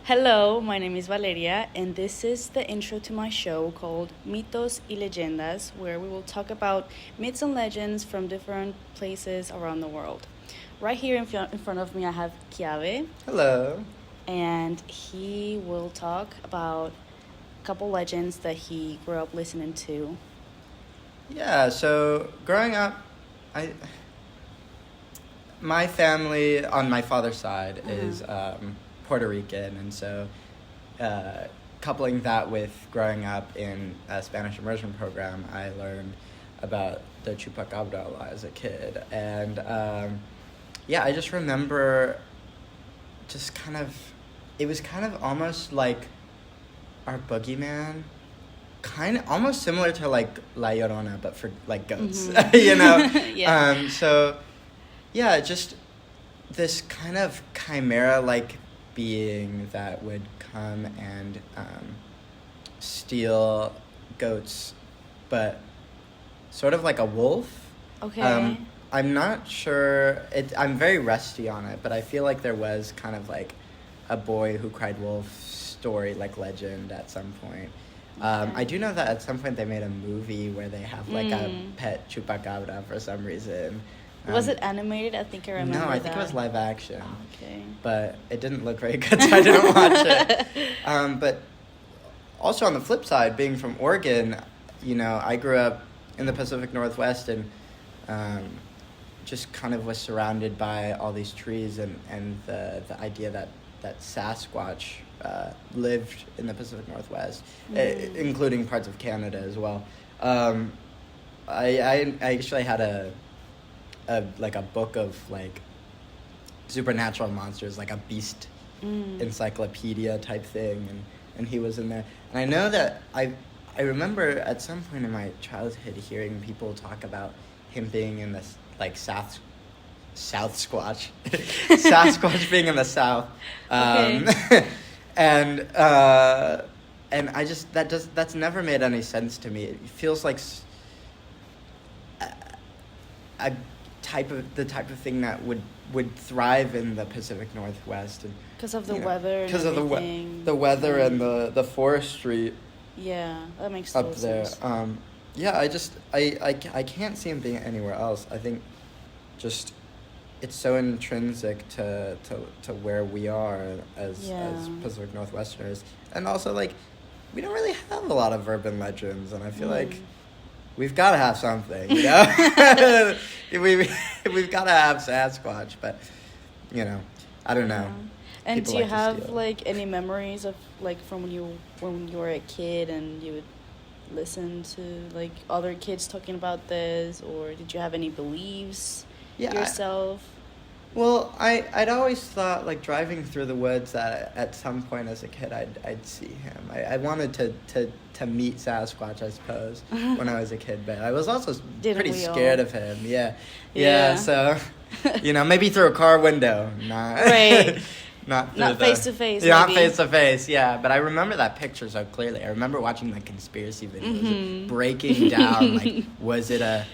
Hello, my name is Valeria, and this is the intro to my show called Mitos y Leyendas, where we will talk about myths and legends from different places around the world. Right here in front of me, I have Chiave, Hello. and he will talk about a couple legends that he grew up listening to. Yeah, so growing up, my family on my father's side is Puerto Rican, and so coupling that with growing up in a Spanish immersion program, I learned about the Chupacabra as a kid, and I just remember it was kind of almost like our boogeyman, kind of almost similar to like La Llorona, but for like goats, you know? Yeah. Just this kind of chimera-like being that would come and steal goats, but sort of like a wolf. Okay. I'm not sure. I'm very rusty on it, but I feel like there was kind of like a boy who cried wolf story, like legend at some point. I do know that at some point they made a movie where they have like a pet chupacabra for some reason. Was it animated? I think I remember. No, I think it was live action. Oh, okay. But it didn't look very good, so I didn't watch it. But also on the flip side, being from Oregon, I grew up in the Pacific Northwest and just kind of was surrounded by all these trees and the idea that Sasquatch lived in the Pacific Northwest, including parts of Canada as well. I actually had a book of like supernatural monsters, like a beast encyclopedia type thing, and he was in there. And I know that I remember at some point in my childhood hearing people talk about him being in this like South Squatch, Sasquatch being in the South, and I just that's never made any sense to me. It feels like the type of thing that would thrive in the Pacific Northwest, and because of the weather. Because of the weather and the forestry. Yeah, that makes up there. sense. I can't see him being anywhere else. I think just it's so intrinsic to where we are as Pacific Northwesterners, and also like we don't really have a lot of urban legends, and I feel like we've got to have something, we've got to have Sasquatch, but I don't know. And People do you like to have steal. like any memories of like from when you were a kid and you would listen to like other kids talking about this, or did you have any beliefs yourself? Well, I'd always thought, like, driving through the woods that at some point as a kid I'd see him. I wanted to meet Sasquatch, I suppose, when I was a kid, but I was also pretty scared of him. Yeah, so, maybe through a car window. Right. Not face to face. Yeah, not face to face, yeah. But I remember that picture so clearly. I remember watching the conspiracy videos, breaking down, like, was it a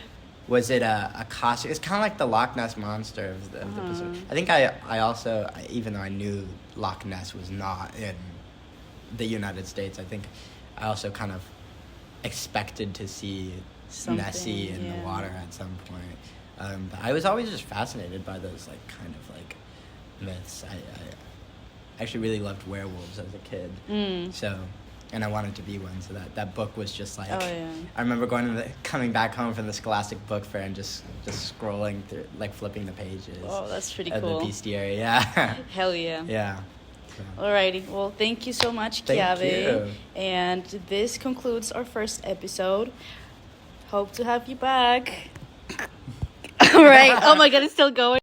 costume? It's kind of like the Loch Ness Monster of the Pacific. I think I also, even though I knew Loch Ness was not in the United States, I think I also kind of expected to see Nessie in the water at some point. But I was always just fascinated by those like kind of like myths. I actually really loved werewolves as a kid. So. And I wanted to be one, so that book was just like... Oh, yeah. I remember coming back home from the Scholastic Book Fair and just scrolling through, like flipping the pages. Oh, that's pretty cool. The bestiary, yeah. Hell yeah. Yeah. So. Alrighty, well, thank you so much, Chiave. Thank you. And this concludes our first episode. Hope to have you back. All right. Oh my God, it's still going.